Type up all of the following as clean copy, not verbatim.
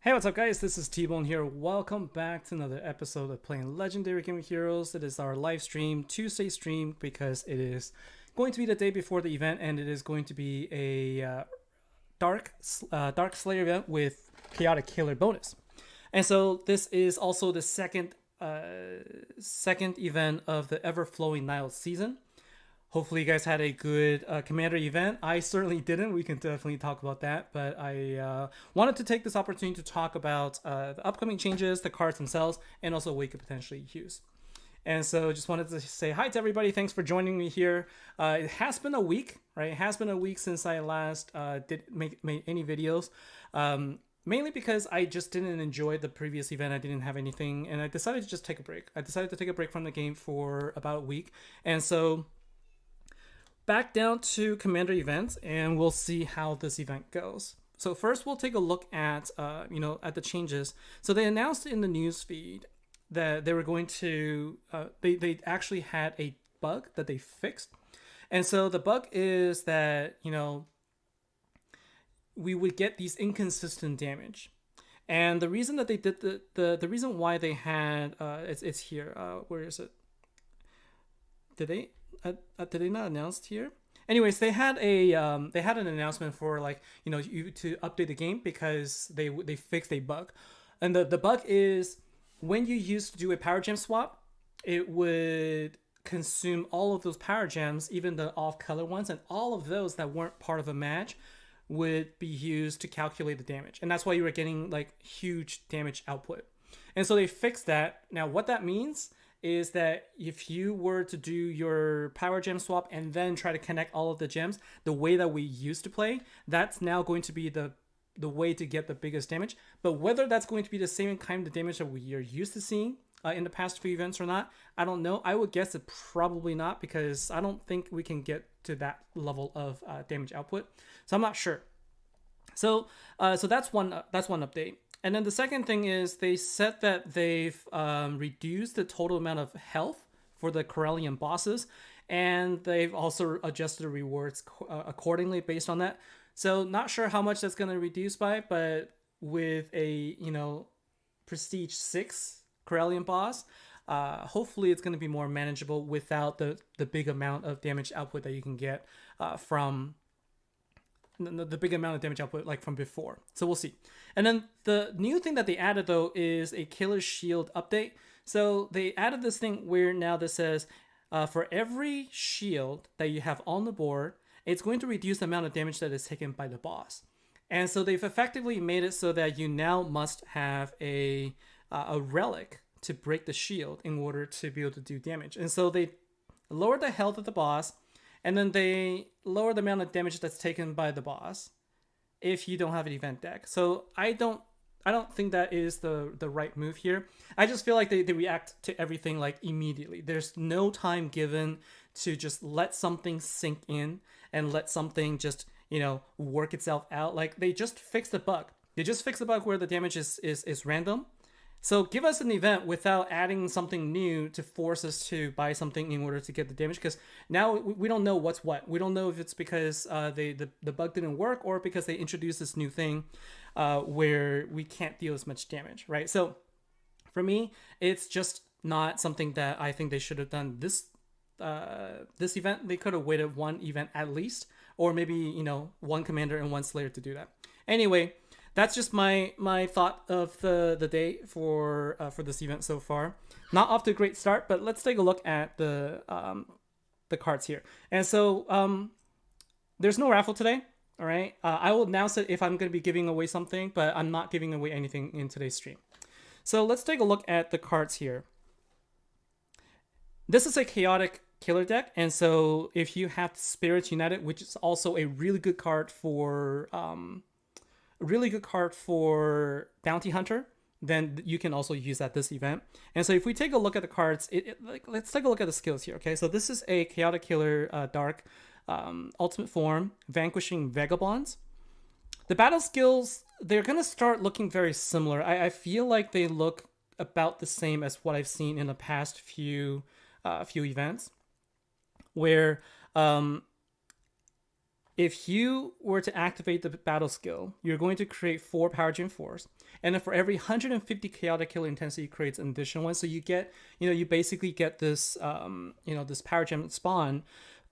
Hey, what's up, guys? This is TBone here. Welcome back to another episode of playing Legendary Gaming Heroes. It is our live stream, Tuesday stream, because it is going to be the day before the event, and it is going to be a Dark Slayer event with Chaotic Killer bonus. And so this is also the second event of the Ever Flowing Nile season. Hopefully you guys had a good Commander event. I certainly didn't. We can definitely talk about that. But I wanted to take this opportunity to talk about the upcoming changes, the cards themselves, and also what you could potentially use. And so just wanted to say hi to everybody. Thanks for joining me here. It has been a week, right? It has been a week since I last made any videos. Mainly because I just didn't enjoy the previous event. I didn't have anything. And I decided to just take a break. I decided to take a break from the game for about a week. And so back down to Commander events, and we'll see how this event goes. So first, we'll take a look at at the changes. So they announced in the news feed that they were going to they actually had a bug that they fixed, and so the bug is that we would get these inconsistent damage. And the reason that they did the reason why they had it's here. Where is it? Did they not announce here? Anyways, they had an announcement for you to update the game because they fixed a bug, and the bug is when you used to do a power gem swap, it would consume all of those power gems, even the off color ones, and all of those that weren't part of a match would be used to calculate the damage, and that's why you were getting huge damage output. And so they fixed that. Now, what that means is that if you were to do your power gem swap and then try to connect all of the gems the way that we used to play, that's now going to be the way to get the biggest damage. But whether that's going to be the same kind of damage that we are used to seeing in the past few events or not, I don't know. I would guess it probably not, because I don't think we can get to that level of damage output. So I'm not sure. So that's one update. And then the second thing is they said that they've reduced the total amount of health for the Corellian bosses, and they've also adjusted the rewards accordingly based on that. So not sure how much that's going to reduce by, but with a Prestige 6 Corellian boss, hopefully it's going to be more manageable without the big amount of damage output that you can get from the big amount of damage output from before. So we'll see. And then the new thing that they added though is a Killer Shield update. So they added this thing where now this says for every shield that you have on the board, it's going to reduce the amount of damage that is taken by the boss. And so they've effectively made it so that you now must have a relic to break the shield in order to be able to do damage. And so they lowered the health of the boss, and then they lower the amount of damage that's taken by the boss if you don't have an event deck. So I don't think that is the right move here. I just feel like they react to everything immediately. There's no time given to just let something sink in and let something just work itself out. They just fixed the bug. They just fixed the bug where the damage is random. So give us an event without adding something new to force us to buy something in order to get the damage, because now we don't know what's what. We don't know if it's because the bug didn't work or because they introduced this new thing where we can't deal as much damage, right? So for me, it's just not something that I think they should have done this event. They could have waited one event at least, or maybe one Commander and one Slayer to do that. Anyway, that's just my thought of the day for this event so far. Not off to a great start, but let's take a look at the cards here. And so there's no raffle today. All right, I will announce it if I'm going to be giving away something, but I'm not giving away anything in today's stream. So let's take a look at the cards here. This is a Chaotic Killer deck, and so if you have Spirits United, which is also a really good card for Bounty Hunter, then you can also use at this event. And so if we take a look at the cards, let's take a look at the skills here. Okay, so this is a Chaotic Killer Dark Ultimate Form, Vanquishing Vagabonds. The battle skills, they're going to start looking very similar. I feel like they look about the same as what I've seen in the past few events, where if you were to activate the battle skill, you're going to create 4 Power Gem 4s. and then for every 150 chaotic killer intensity creates an additional one. So you get, you basically get this, this power gem spawn,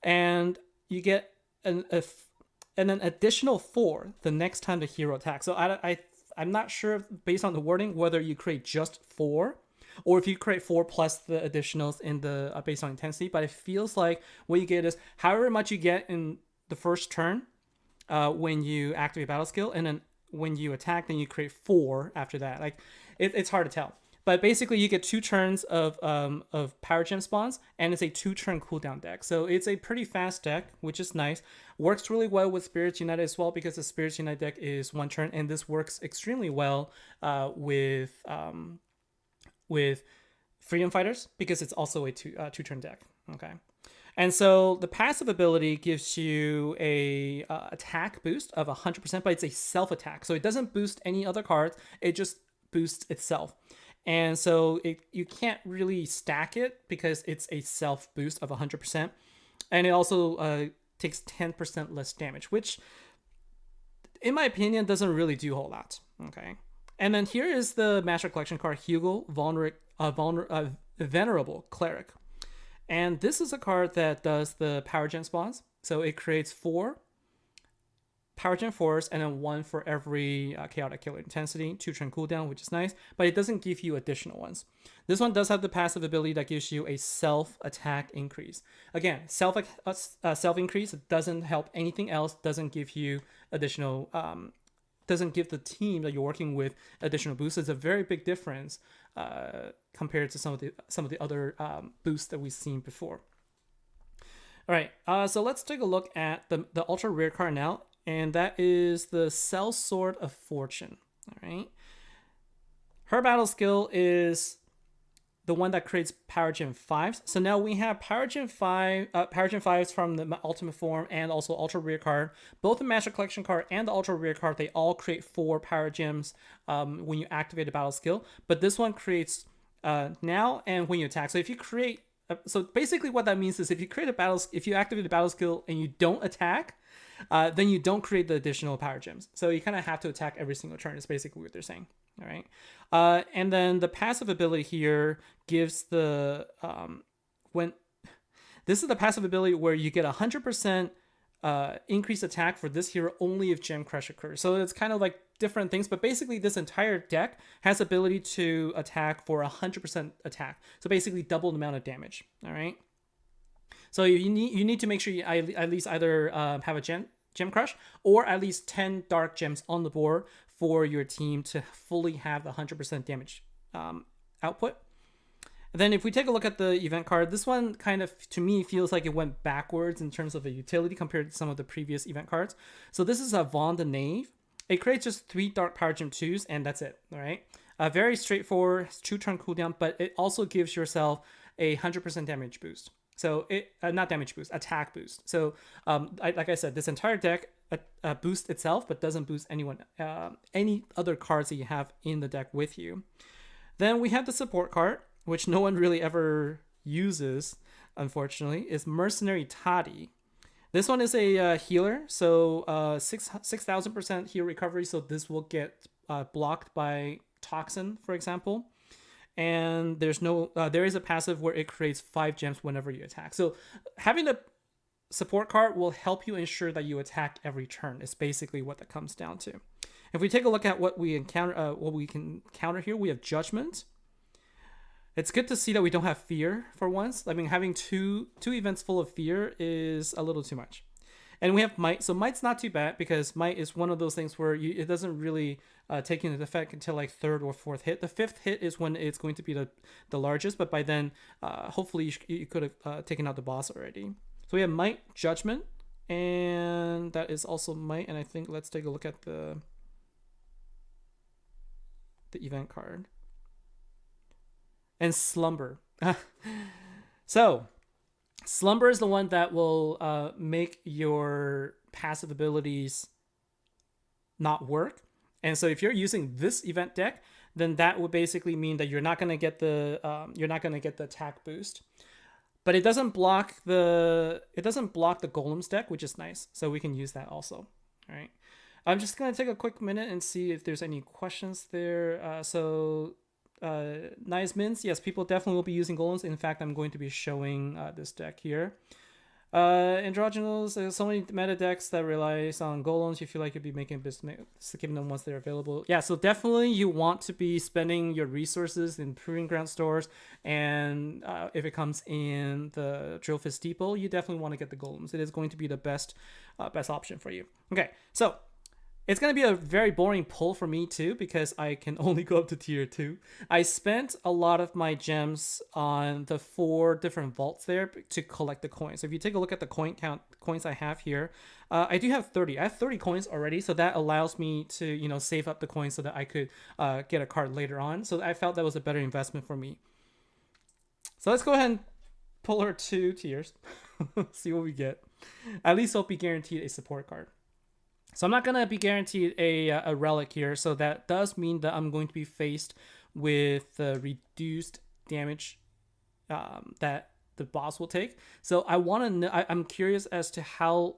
and you get an additional 4 the next time the hero attacks. So I'm not sure based on the wording whether you create just 4 or if you create 4 plus the additionals in the based on intensity, but it feels like what you get is however much you get in the first turn when you activate battle skill, and then when you attack, then you create 4 after that. Like it's hard to tell, but basically you get 2 turns of power gem spawns, and it's a 2-turn cooldown deck. So it's a pretty fast deck, which is nice. Works really well with Spirits United as well, because the Spirits United deck is 1 turn, and this works extremely well with Freedom Fighters, because it's also a 2-turn deck. Okay. And so the passive ability gives you a attack boost of 100%, but it's a self attack. So it doesn't boost any other cards. It just boosts itself. And so you can't really stack it because it's a self boost of 100%. And it also takes 10% less damage, which in my opinion doesn't really do a whole lot. Okay. And then here is the Master Collection card, Hugel, Venerable Cleric. And this is a card that does the power gen spawns. So it creates 4 power gen 4s, and then 1 for every chaotic killer intensity, 2-turn cooldown, which is nice, but it doesn't give you additional ones. This one does have the passive ability that gives you a self attack increase. Again, self increase. It doesn't help anything else, doesn't give you additional doesn't give the team that you're working with additional boosts. It's a very big difference compared to some of the other boosts that we've seen before. All right, so let's take a look at the ultra rare card now, and that is the Sellsword of Fortune. All right, her battle skill is the one that creates Power Gem 5s. So now we have Power Gem 5s from the Ultimate Form and also Ultra Rare card. Both the Master Collection card and the Ultra Rare card, they all create 4 Power Gems when you activate a battle skill. But this one creates now and when you attack. So if you create, so basically what that means is if you activate a battle skill and you don't attack, then you don't create the additional Power Gems. So you kind of have to attack every single turn. Is basically what they're saying. All right. And then the passive ability here gives the this is the passive ability where you get 100% increased attack for this hero only if Gem Crush occurs. So it's kind of like different things, but basically this entire deck has ability to attack for 100% attack. So basically double the amount of damage. All right. So you need to make sure you at least either have a Gem Crush or at least 10 dark gems on the board for your team to fully have the 100% damage output. And then if we take a look at the event card, this one kind of, to me, feels like it went backwards in terms of a utility compared to some of the previous event cards. So this is a Vaughn the Knave. It creates just 3 Dark Power Gem 2s, and that's it, all right? Very straightforward, 2-turn cooldown, but it also gives yourself a 100% damage boost. So not damage boost, attack boost. So like I said, this entire deck boosts itself, but doesn't boost any other cards that you have in the deck with you. Then we have the support card, which no one really ever uses, unfortunately, is Mercenary Toddy. This one is a healer, so 6,000% heal recovery, so this will get blocked by Toxin, for example. And there is a passive where it creates 5 gems whenever you attack. So having a support card will help you ensure that you attack every turn. Is basically what that comes down to. If we take a look at what we encounter, what we can counter here, we have Judgment. It's good to see that we don't have Fear for once. I mean, having two events full of Fear is a little too much. And we have Might. So Might's not too bad because Might is one of those things where it doesn't really take into effect until like 3rd or 4th hit. The 5th hit is when it's going to be the largest, but by then, hopefully you could have taken out the boss already. So we have Might, Judgment, and that is also Might. And I think let's take a look at the event card. And Slumber. So Slumber is the one that will make your passive abilities not work. And so if you're using this event deck, then that would basically mean that you're not going to get the attack boost. But it doesn't block the Golem's deck, which is nice. So we can use that also. All right. I'm just gonna take a quick minute and see if there's any questions there. Nice Mints, yes, people definitely will be using golems. In fact, I'm going to be showing this deck here. Androgynos, there's so many meta decks that relies on golems. You feel like you'd be making business skipping them once they're available. Yeah, so definitely you want to be spending your resources in proving ground stores, and if it comes in the Drillfist Depot, you definitely want to get the golems. It is going to be the best option for you. Okay, so it's going to be a very boring pull for me too, because I can only go up to tier 2. I spent a lot of my gems on the 4 different vaults there to collect the coins. So if you take a look at the coins I have here, I do have 30. I have 30 coins already, so that allows me to, save up the coins so that I could get a card later on. So I felt that was a better investment for me. So let's go ahead and pull her 2 tiers. See what we get. At least I'll be guaranteed a support card. So I'm not going to be guaranteed a relic here, so that does mean that I'm going to be faced with the reduced damage that the boss will take. So I want to know, I'm curious as to how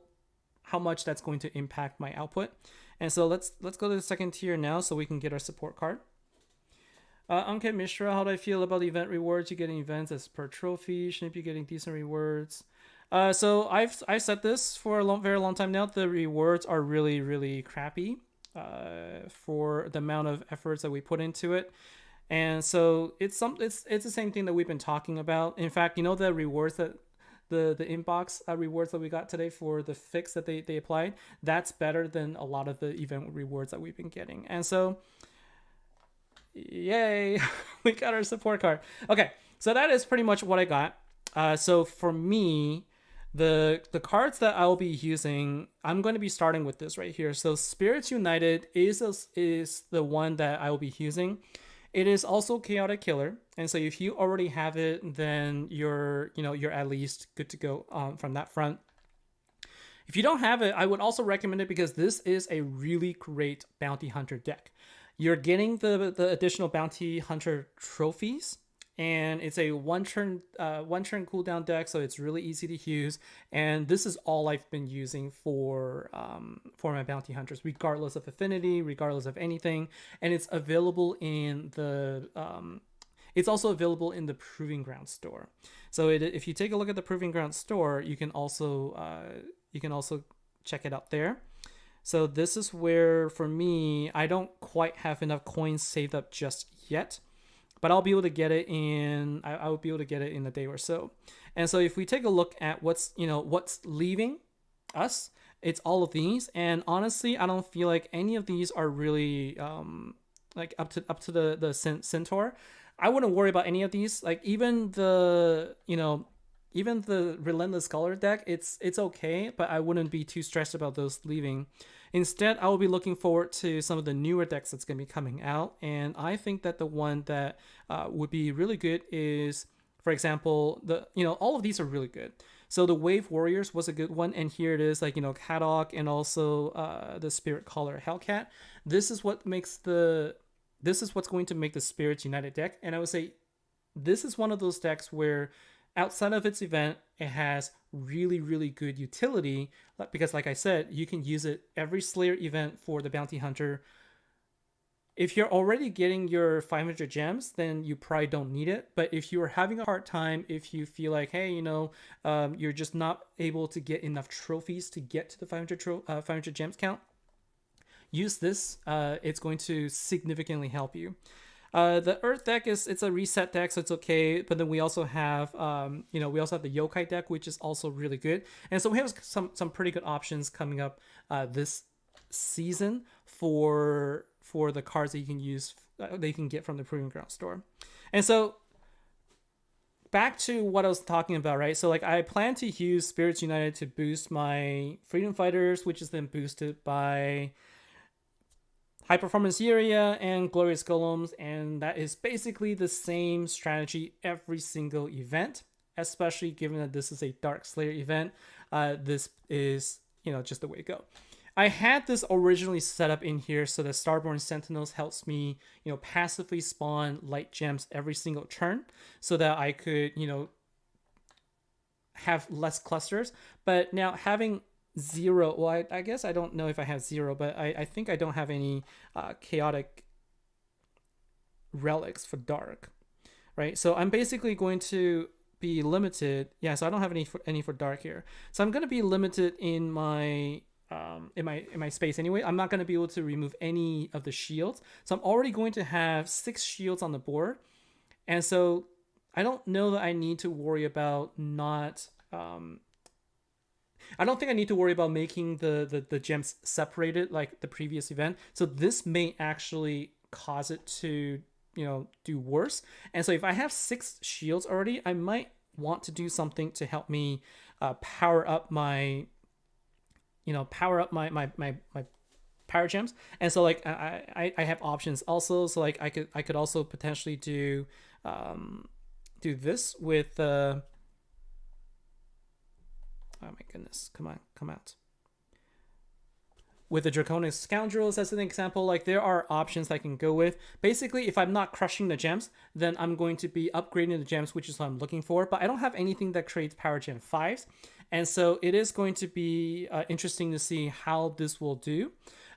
much that's going to impact my output. And so let's go to the second tier now so we can get our support card. Ankit Mishra, how do I feel about the event rewards? You getting events as per trophy. Shouldn't be getting decent rewards. So I've said this for a very long time now. The rewards are really, really crappy for the amount of efforts that we put into it. And so it's the same thing that we've been talking about. In fact, the rewards that the inbox rewards that we got today for the fix that they applied, that's better than a lot of the event rewards that we've been getting. And so yay, we got our support card. Okay, so that is pretty much what I got. So for me, the cards that I'll be using, I'm going to be starting with this right here. So Spirits United is the one that I will be using. It is also Chaotic Killer, and so if you already have it, then you're at least good to go from that front. If you don't have it, I would also recommend it because this is a really great Bounty Hunter deck. You're getting the additional Bounty Hunter trophies, and it's a one turn cooldown deck, so it's really easy to use. And this is all I've been using for my Bounty Hunters, regardless of affinity, regardless of anything. And it's available in the it's also available in the Proving Ground store. So if you take a look at the Proving Ground store, you can also check it out there. So this is where, for me, I don't quite have enough coins saved up just yet, but I'll be able to get it in. I will be able to get it in a day or so. And so if we take a look at what's leaving us, it's all of these. And honestly, I don't feel like any of these are really like up to the Centaur. I wouldn't worry about any of these. Like even the Relentless Scholar deck, it's okay, but I wouldn't be too stressed about those leaving. Instead, I will be looking forward to some of the newer decks that's going to be coming out, and I think that the one that would be really good is, for example, all of these are really good. So the Wave Warriors was a good one, and here it is, like Kadok and also the Spirit Caller Hellcat. This is what's going to make the Spirits United deck, and I would say this is one of those decks where, outside of its event, it has really, really good utility because, like I said, you can use it every Slayer event for the Bounty Hunter. If you're already getting your 500 gems, then you probably don't need it. But if you are having a hard time, if you feel like, hey, you're just not able to get enough trophies to get to the 500 gems count, use this. It's going to significantly help you. The Earth deck it's a reset deck, so it's okay. But then we also have the Yokai deck, which is also really good. And so we have some pretty good options coming up this season for the cards that you can use, that you can get from the Proving Ground store. And so back to what I was talking about, right? So like I plan to use Spirits United to boost my Freedom Fighters, which is then boosted by High Performance Area and Glorious Golems, and that is basically the same strategy every single event, especially given that this is a Dark Slayer event. This is, just the way to go. I had this originally set up in here so that Starborn Sentinels helps me, passively spawn light gems every single turn so that I could, have less clusters. But now having zero. Well, I guess I don't know if I have zero, but I think I don't have any chaotic relics for dark, right? So I'm basically going to be limited. Yeah, so I don't have any for dark here. So I'm going to be limited in my in my space anyway. I'm not going to be able to remove any of the shields. So I'm already going to have 6 shields on the board. And so I don't know that I need to worry about not I don't think I need to worry about making the gems separated like the previous event. So this may actually cause it to, do worse. And so if I have 6 shields already, I might want to do something to help me power up my, my power gems. And so like I have options also. So like I could also potentially do this with oh my goodness, come on, come out. With the Draconic Scoundrels as an example, like there are options I can go with. Basically, if I'm not crushing the gems, then I'm going to be upgrading the gems, which is what I'm looking for. But I don't have anything that creates Power Gem 5s. And so it is going to be interesting to see how this will do.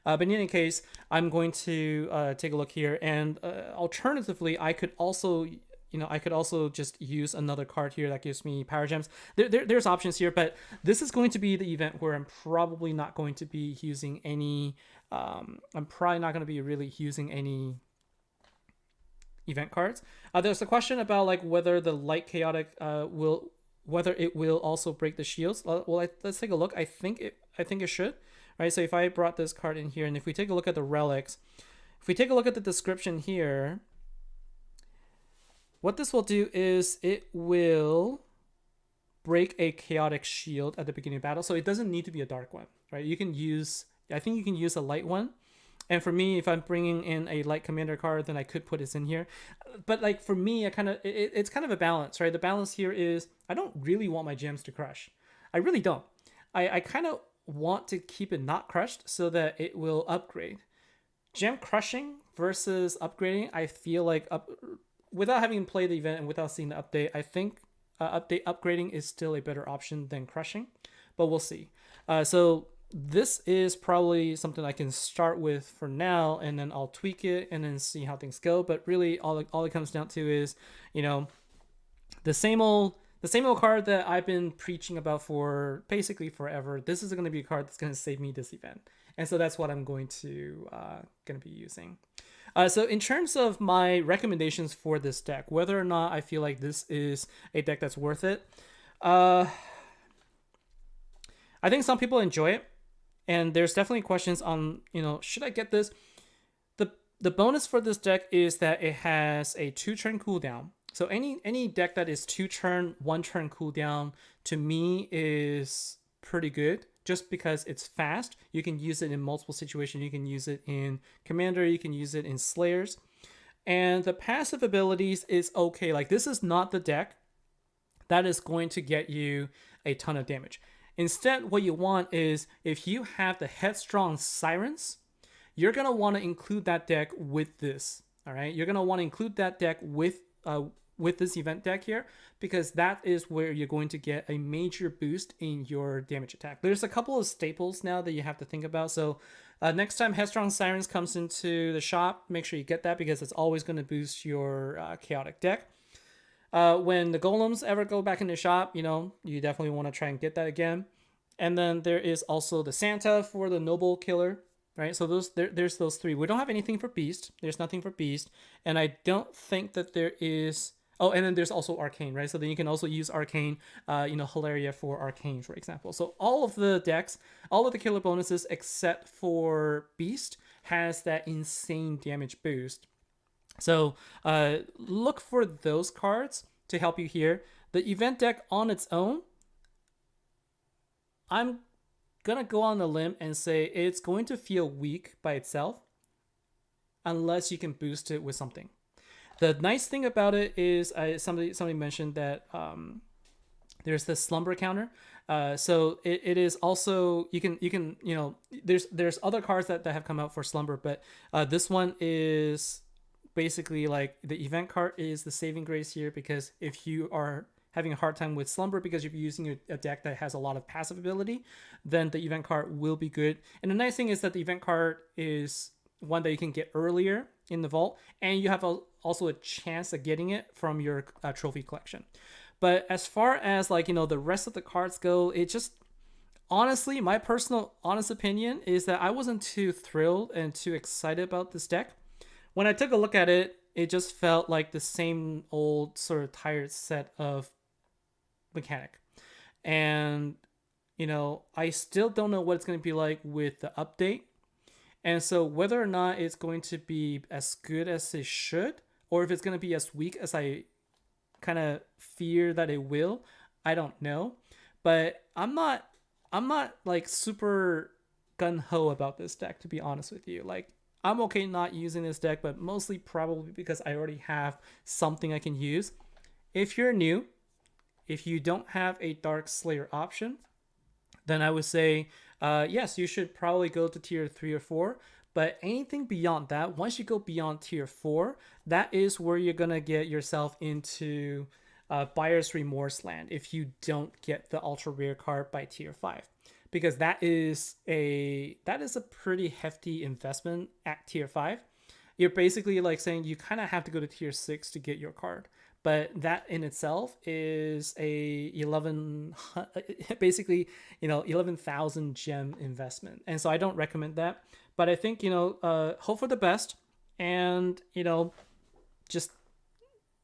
But in any case, I'm going to take a look here. And alternatively, I could also just use another card here that gives me power gems. There's options here, but this is going to be the event where I'm probably not going to be using any. I'm probably not going to be really using any event cards. There's a question about like whether the light chaotic whether it will also break the shields. Well, let's take a look. I think it should. Right. So if I brought this card in here, and if we take a look at the relics, if we take a look at the description here. What this will do is it will break a chaotic shield at the beginning of battle. So it doesn't need to be a dark one, right? I think you can use a light one. And for me, if I'm bringing in a light commander card, then I could put this in here. But like for me, it's kind of a balance, right? The balance here is I don't really want my gems to crush. I really don't. I kind of want to keep it not crushed so that it will upgrade. Gem crushing versus upgrading, I feel like without having played the event and without seeing the update, I think upgrading is still a better option than crushing, but we'll see. So this is probably something I can start with for now, and then I'll tweak it and then see how things go. But really, all it comes down to is, the same old card that I've been preaching about for basically forever. This is going to be a card that's going to save me this event, and so that's what I'm going to be using. So in terms of my recommendations for this deck, whether or not I feel like this is a deck that's worth it, I think some people enjoy it, and there's definitely questions on, should I get this? The bonus for this deck is that it has a 2-turn cooldown. So any deck that is 2-turn, 1-turn cooldown to me is pretty good. Just because it's fast, you can use it in multiple situations. You can use it in Commander, you can use it in Slayers. And the passive abilities is okay. Like this is not the deck that is going to get you a ton of damage. Instead, what you want is if you have the Headstrong Sirens, you're going to want to include that deck with this. All right. You're going to want to include that deck with this event deck here, because that is where you're going to get a major boost in your damage attack. There's a couple of staples now that you have to think about. So next time Headstrong Sirens comes into the shop, make sure you get that, because it's always going to boost your chaotic deck. When the Golems ever go back in the shop, you definitely want to try and get that again. And then there is also the Santa for the Noble Killer, right? So there's those 3. We don't have anything for Beast. There's nothing for Beast. And I don't think that there is... Oh, and then there's also Arcane, right? So then you can also use Arcane, Hilaria for Arcane, for example. So all of the decks, all of the killer bonuses except for Beast has that insane damage boost. So look for those cards to help you here. The event deck on its own, I'm going to go on a limb and say it's going to feel weak by itself unless you can boost it with something. The nice thing about it is somebody mentioned that there's this slumber counter. So it is also you can there's other cards that have come out for slumber, but this one is basically like the event card is the saving grace here, because if you are having a hard time with Slumber because if you're using a deck that has a lot of passive ability, then the event card will be good. And the nice thing is that the event card is one that you can get earlier in the vault, and you have also a chance of getting it from your trophy collection. But as far as like, the rest of the cards go, it just, honestly, my personal honest opinion is that I wasn't too thrilled and too excited about this deck. When I took a look at it, it just felt like the same old sort of tired set of mechanic. And, I still don't know what it's going to be like with the update. And so whether or not it's going to be as good as it should, or if it's going to be as weak as I kind of fear that it will, I don't know. But I'm not like super gung-ho about this deck, to be honest with you. Like, I'm okay not using this deck, but mostly probably because I already have something I can use. If you're new, if you don't have a Dark Slayer option, then I would say, yes, you should probably go to tier 3 or 4. But anything beyond that, once you go beyond tier 4, that is where you're going to get yourself into buyer's remorse land if you don't get the ultra rare card by tier 5. Because that is a pretty hefty investment at tier 5. You're basically like saying you kind of have to go to tier 6 to get your card. But that in itself is a 11,000 gem investment. And so I don't recommend that. But I think, hope for the best. And, just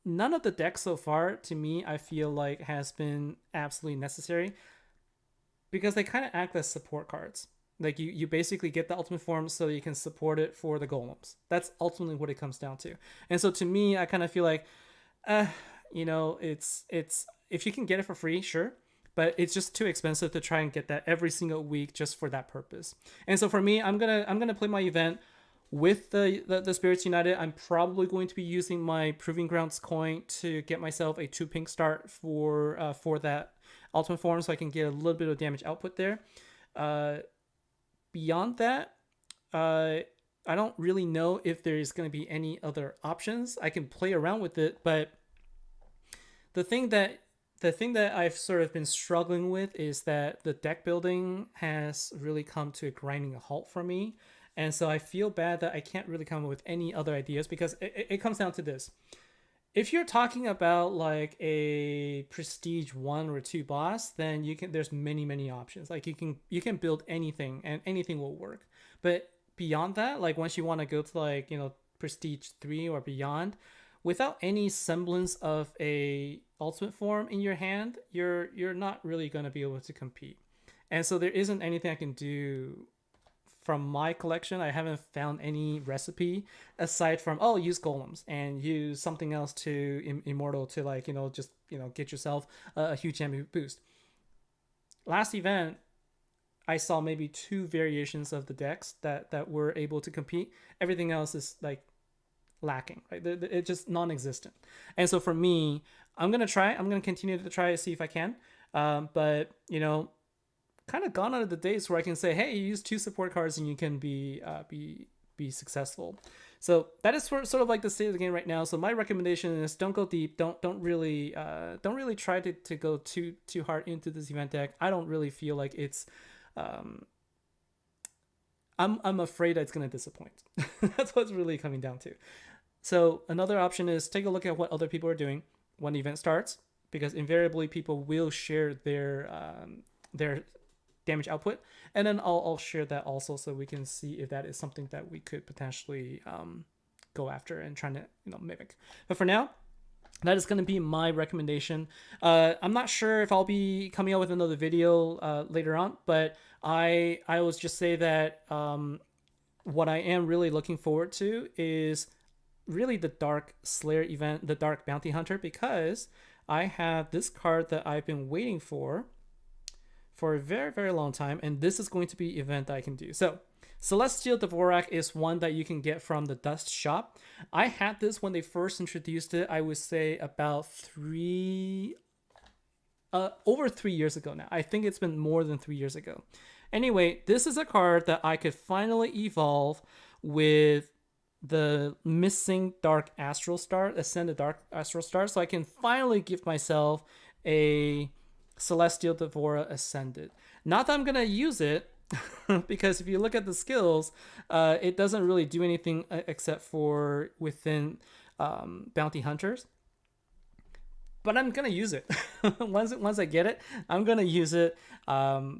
none of the decks so far, to me, I feel like has been absolutely necessary. Because they kind of act as support cards. Like you basically get the ultimate form so you can support it for the golems. That's ultimately what it comes down to. And so to me, I kind of feel like, it's if you can get it for free, sure, but it's just too expensive to try and get that every single week just for that purpose. And so for me, I'm gonna play my event with the Spirits United. I'm probably going to be using my Proving Grounds coin to get myself a 2 pink start for that ultimate form, so I can get a little bit of damage output there. Beyond that, I don't really know if there's going to be any other options. I can play around with it, but the thing that I've sort of been struggling with is that the deck building has really come to a grinding halt for me. And so I feel bad that I can't really come up with any other ideas, because it comes down to this. If you're talking about like a prestige 1 or 2 boss, then there's many options. Like you can build anything and anything will work. But beyond that, like once you want to go to like, prestige 3 or beyond, without any semblance of a ultimate form in your hand, you're not really going to be able to compete. And so there isn't anything I can do from my collection. I haven't found any recipe aside from, use golems and use something else to immortal to like, just, get yourself a huge gem boost. Last event, I saw maybe 2 variations of the decks that were able to compete. Everything else is like lacking, right? It's just non-existent. And so for me, I'm going to continue to try to see if I can. But, kind of gone out of the days where I can say, hey, you use 2 support cards and you can be successful. So that is sort of like the state of the game right now. So my recommendation is don't go deep. Don't really try to go too hard into this event deck. I don't really feel like it's I'm afraid that it's going to disappoint. That's what's really coming down to. So another option is take a look at what other people are doing when the event starts, because invariably people will share their damage output, and then I'll share that also so we can see if that is something that we could potentially go after and trying to mimic. But for now, that is going to be my recommendation. I'm not sure if I'll be coming out with another video later on, but I will just say that what I am really looking forward to is really the Dark Slayer event, the Dark Bounty Hunter, because I have this card that I've been waiting for a very, very long time, and this is going to be an event that I can do. So Celestial Dvorak is one that you can get from the Dust Shop. I had this when they first introduced it, I would say about over 3 years ago now. I think it's been more than 3 years ago. Anyway, this is a card that I could finally evolve with the missing Dark Astral Star, Ascended Dark Astral Star, so I can finally give myself a Celestial Devora Ascended. Not that I'm going to use it, because if you look at the skills, it doesn't really do anything except for within bounty hunters. But I'm gonna use it once I get it. I'm gonna use it, but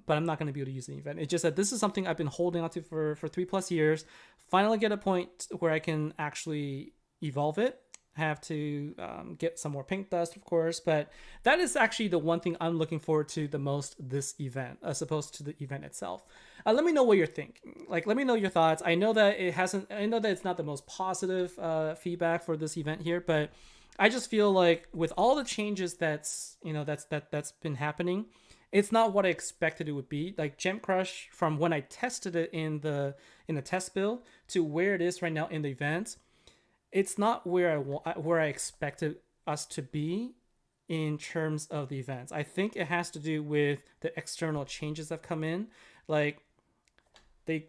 I'm not gonna be able to use the event. It's just that this is something I've been holding on to for 3+ years. Finally, get a point where I can actually evolve it. Have to get some more pink dust, of course, but that is actually the one thing I'm looking forward to the most this event, as opposed to the event itself. Let me know what you're thinking. Like, let me know your thoughts. I know that it's not the most positive feedback for this event here, but I just feel like with all the changes that's been happening, it's not what I expected it would be. Like Gem Crush, from when I tested it in the test build to where it is right now in the event, it's not where I expected us to be in terms of the events. I think it has to do with the external changes that have come in. Like they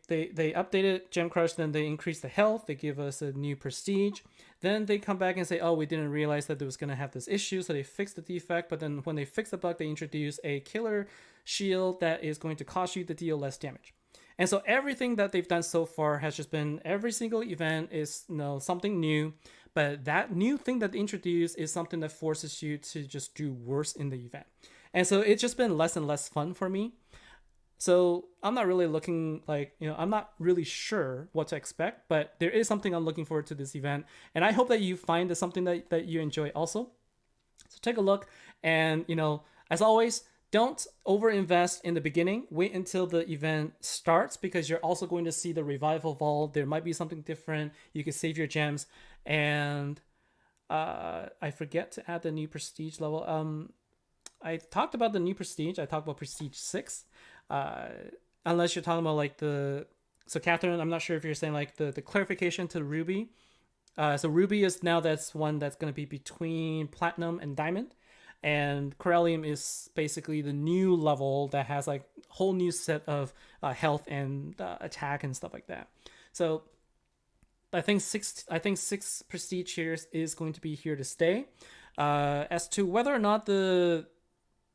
updated Gem Crush, then they increased the health, they give us a new prestige. Then they come back and say, oh, we didn't realize that it was going to have this issue, so they fixed the defect. But then when they fix the bug, they introduce a killer shield that is going to cause you to deal less damage. And so everything that they've done so far has just been, every single event is something new, but that new thing that they introduce is something that forces you to just do worse in the event. And so it's just been less and less fun for me. So I'm not really looking I'm not really sure what to expect, but there is something I'm looking forward to this event. And I hope that you find it something that you enjoy also. So take a look, and as always, don't overinvest in the beginning. Wait until the event starts, because you're also going to see the revival vault. There might be something different. You can save your gems. And I forget to add the new prestige level. I talked about the new prestige. I talked about prestige 6. Unless you're talking about so Catherine, I'm not sure if you're saying the clarification to Ruby. So Ruby is now, that's one that's going to be between platinum and diamond. And Corellium is basically the new level that has a whole new set of health and attack and stuff like that. So I think six prestige tiers is going to be here to stay. As to whether or not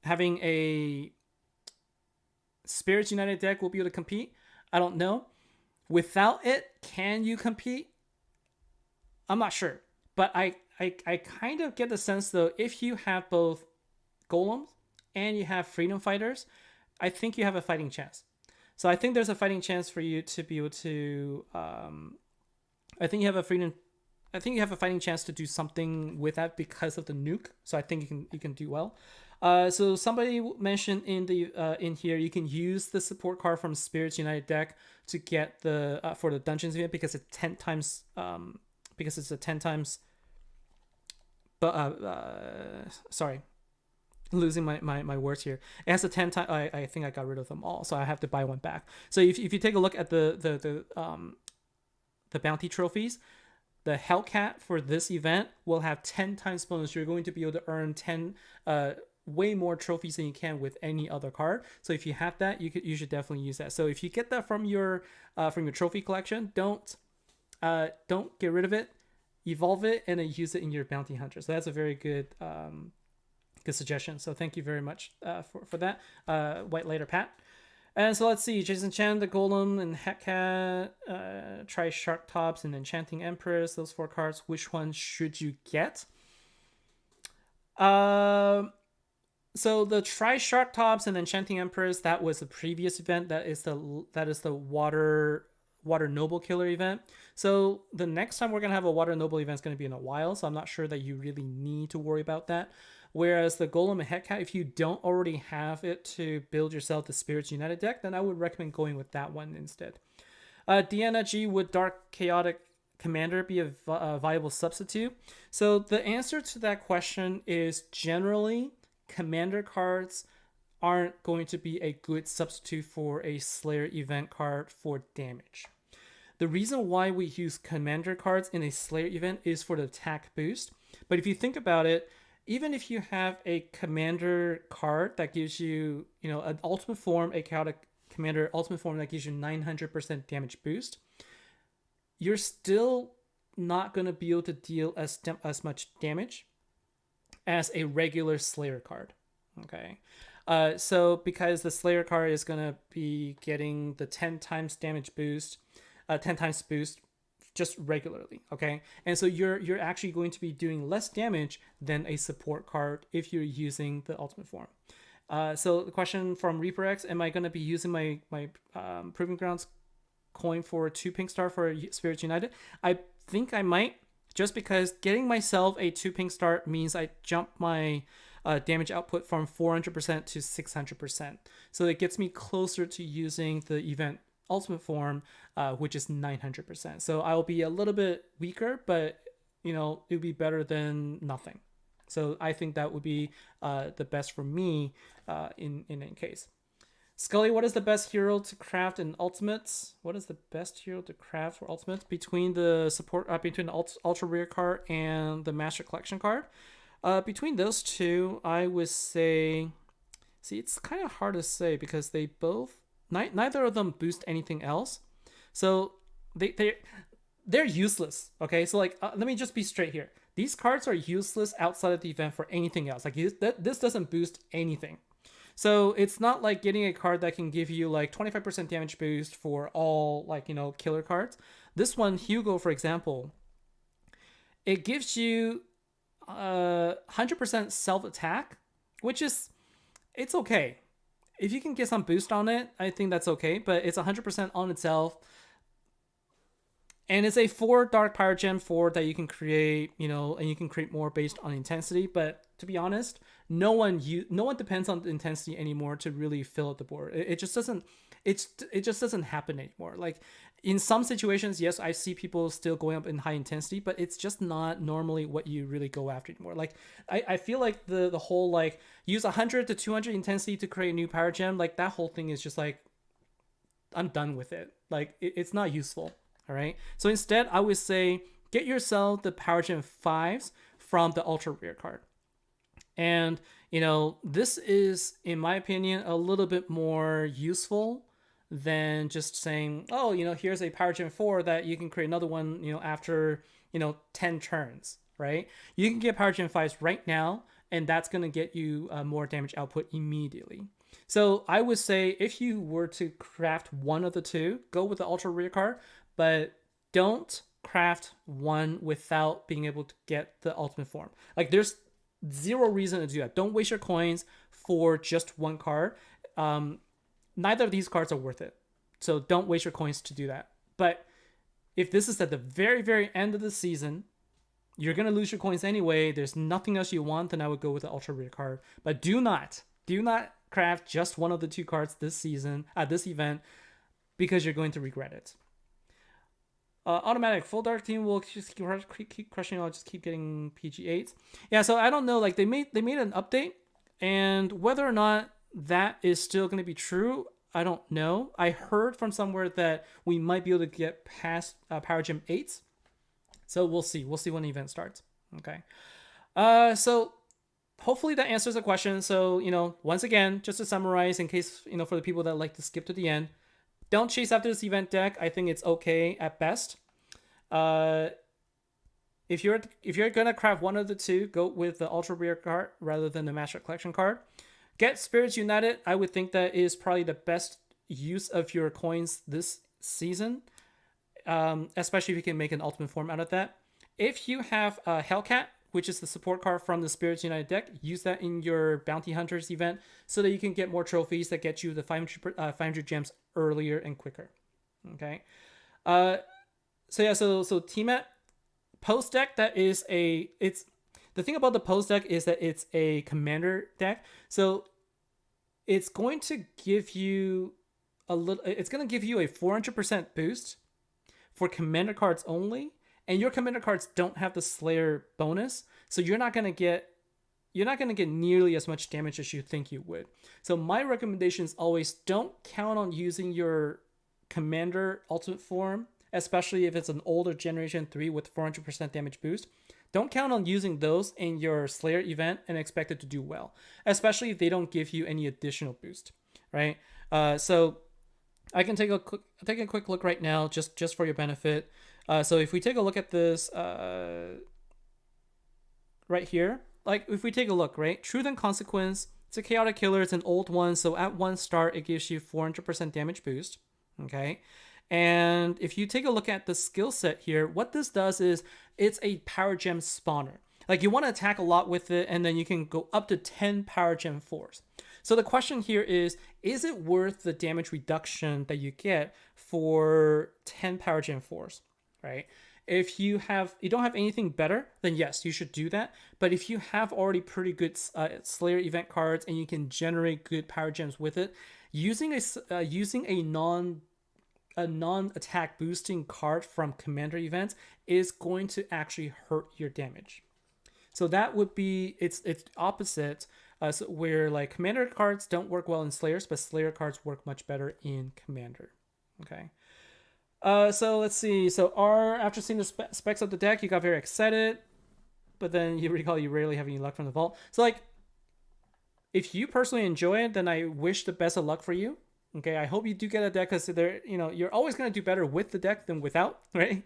having a Spirits United deck will be able to compete, I don't know. Without it, can you compete? I'm not sure, but I kind of get the sense, though, if you have both golems and you have freedom fighters, I think you have a fighting chance. So I think there's a fighting chance for you to be able to. I think you have a fighting chance to do something with that because of the nuke. So I think you can do well. So somebody mentioned in here, you can use the support card from Spirits United deck to get the for the dungeons event, because it's 10 times. Because it's a 10 times. But sorry, losing my words here. It has a 10 times. I think I got rid of them all, so I have to buy one back. So if you take a look at the bounty trophies, the Hellcat for this event will have 10 times bonus. You're going to be able to earn 10 way more trophies than you can with any other card. So if you have that, you should definitely use that. So if you get that from your trophy collection, don't get rid of it. Evolve it and then use it in your bounty hunter. So that's a very good suggestion. So thank you very much for that, White Later Pat. And so let's see, Jason Chan, the Golem, and Hellcat, try Shark Tops and Enchanting Empress. Those 4 cards. Which one should you get? So the Try Shark Tops and Enchanting Empress, that was the previous event. That is the Water Noble Killer event. So the next time we're going to have a Water Noble event is going to be in a while, so I'm not sure that you really need to worry about that. Whereas the Golem and Hellcat, if you don't already have it to build yourself the Spirits United deck, then I would recommend going with that one instead. Deanna G, would Dark Chaotic Commander be a viable substitute? So the answer to that question is generally Commander cards aren't going to be a good substitute for a Slayer event card for damage. The reason why we use Commander cards in a Slayer event is for the attack boost. But if you think about it, even if you have a Commander card that gives you, an Ultimate Form, a Chaotic Commander Ultimate Form that gives you 900% damage boost, you're still not going to be able to deal as much damage as a regular Slayer card. Okay. So because the Slayer card is gonna be getting the 10 times damage boost, 10 times boost just regularly, okay? And so you're actually going to be doing less damage than a support card if you're using the ultimate form. So the question from Reaper X: am I going to be using my Proving Grounds coin for 2 pink star for Spirits United? I think I might, just because getting myself a 2 pink star means I jump my damage output from 400% to 600%. So it gets me closer to using the event ultimate form, which is 900%. So I'll be a little bit weaker, but it would be better than nothing. So I think that would be the best for me in any case. Scully, what is the best hero to craft in ultimates? What is the best hero to craft for ultimates between the between the ultra rare card and the master collection card? Between those two, I would say. See, it's kind of hard to say because they both neither of them boost anything else, so they're useless. Okay, so let me just be straight here. These cards are useless outside of the event for anything else. This doesn't boost anything. So it's not like getting a card that can give you 25% damage boost for all killer cards. This one, Hugo, for example, it gives you 100% self attack, which is it's okay. If you can get some boost on it, I think that's okay. But it's 100% on itself. And it's a 4 Dark Power Gem 4 that you can create, and you can create more based on intensity. But to be honest, no one depends on the intensity anymore to really fill up the board. It just doesn't happen anymore. In some situations, yes, I see people still going up in high intensity, but it's just not normally what you really go after anymore. I feel like the whole use 100 to 200 intensity to create a new power gem, that whole thing is just I'm done with it. It's not useful. All right. So instead, I would say get yourself the Power Gem 5s from the Ultra Rare card. And, this is, in my opinion, a little bit more useful than just saying, oh, here's a Power Gem 4 that you can create another one, after, 10 turns, right? You can get Power Gem 5s right now, and that's going to get you more damage output immediately. So I would say if you were to craft one of the two, go with the Ultra Rare card, but don't craft one without being able to get the ultimate form. There's zero reason to do that. Don't waste your coins for just one card. Neither of these cards are worth it. So don't waste your coins to do that. But if this is at the very, very end of the season, you're going to lose your coins anyway. There's nothing else you want, then I would go with the Ultra Rare card. But do not craft just one of the two cards this season, at this event, because you're going to regret it. Automatic full dark team will just keep crushing. I'll just keep getting PG8s. Yeah, so I don't know. They made an update, and whether or not that is still going to be true, I don't know. I heard from somewhere that we might be able to get past Power Gem 8s. So we'll see. We'll see when the event starts. Okay. So hopefully that answers the question. So once again, just to summarize, in case for the people that like to skip to the end. Don't chase after this event deck. I think it's okay at best. If you're gonna craft one of the two, go with the Ultra Rare card rather than the Master Collection card. Get Spirits United. I would think that is probably the best use of your coins this season, especially if you can make an ultimate form out of that. If you have Hellcat, which is the support card from the Spirits United deck, use that in your Bounty Hunters event so that you can get more trophies that get you the 500 gems earlier and quicker. Okay. So T-Mat post deck, it's the thing about the post deck is that it's a commander deck. So it's going to give you a 400% boost for commander cards only. And your commander cards don't have the Slayer bonus, so you're not gonna get nearly as much damage as you think you would. So my recommendation is always don't count on using your commander ultimate form, especially if it's an older generation 3 with 400% damage boost. Don't count on using those in your Slayer event and expect it to do well, especially if they don't give you any additional boost, right? So I can take a quick look right now, just for your benefit. So if we take a look at this right here, if we take a look, right? Truth and Consequence It's a chaotic killer. It's an old one, so at 1 star it gives you 400% damage boost. Okay, and if you take a look at the skill set here, what this does is it's a power gem spawner. Like, you want to attack a lot with it, and then you can go up to 10 power gem 4s. So the question here is it worth the damage reduction that you get for 10 power gem 4s, right? If you don't have anything better, then yes, you should do that. But if you have already pretty good Slayer event cards and you can generate good power gems with it, using a non-attack boosting card from commander events is going to actually hurt your damage. So that would be it's opposite, so where like commander cards don't work well in Slayers, but Slayer cards work much better in commander. Okay. So let's see. So after seeing the specs of the deck, you got very excited, but then you recall you rarely have any luck from the vault. So like, if you personally enjoy it, then I wish the best of luck for you. Okay, I hope you do get a deck, because you're always gonna do better with the deck than without, right?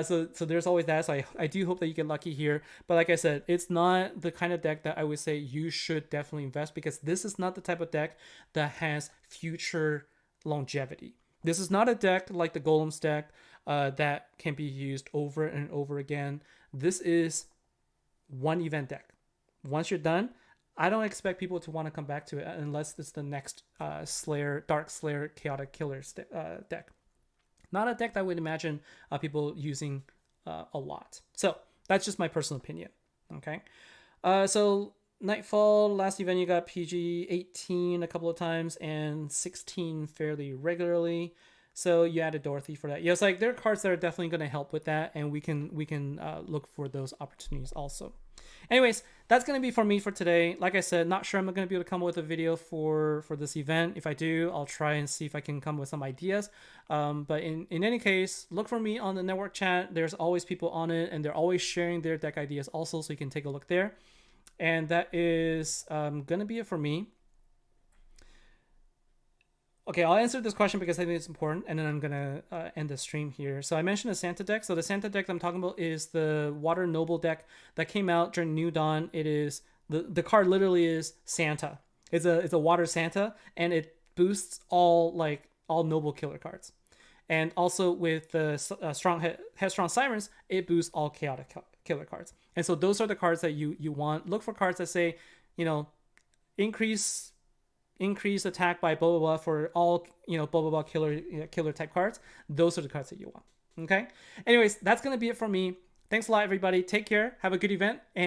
So there's always that. So I do hope that you get lucky here. But like I said, it's not the kind of deck that I would say you should definitely invest, because this is not the type of deck that has future longevity. This is not a deck like the Golem's deck that can be used over and over again. This is one event deck. Once you're done, I don't expect people to want to come back to it unless it's the next Dark Slayer Chaotic Killer deck. Not a deck that I would imagine people using a lot. So that's just my personal opinion. Okay. So Nightfall, last event you got PG 18 a couple of times and 16 fairly regularly. So you added Dorothy for that. Yeah, it's like there are cards that are definitely going to help with that, and we can look for those opportunities also. Anyways, that's going to be for me for today. Like I said, not sure I'm going to be able to come up with a video for this event. If I do, I'll try and see if I can come up with some ideas. But in any case, look for me on the network chat. There's always people on it, and they're always sharing their deck ideas also, so you can take a look there. And that is going to be it for me. Okay, I'll answer this question because I think it's important, and then I'm going to end the stream here. So I mentioned the Santa deck. So the Santa deck that I'm talking about is the Water Noble deck that came out during New Dawn. It is, the card literally is Santa. It's a Water Santa, and it boosts all Noble Killer cards. And also with the Headstrong Sirens, it boosts all Chaotic Killer cards. And so those are the cards that you want. Look for cards that say, increase attack by blah blah blah for all blah blah blah killer type cards. Those are the cards that you want. Okay. Anyways, that's gonna be it for me. Thanks a lot, everybody. Take care. Have a good event. And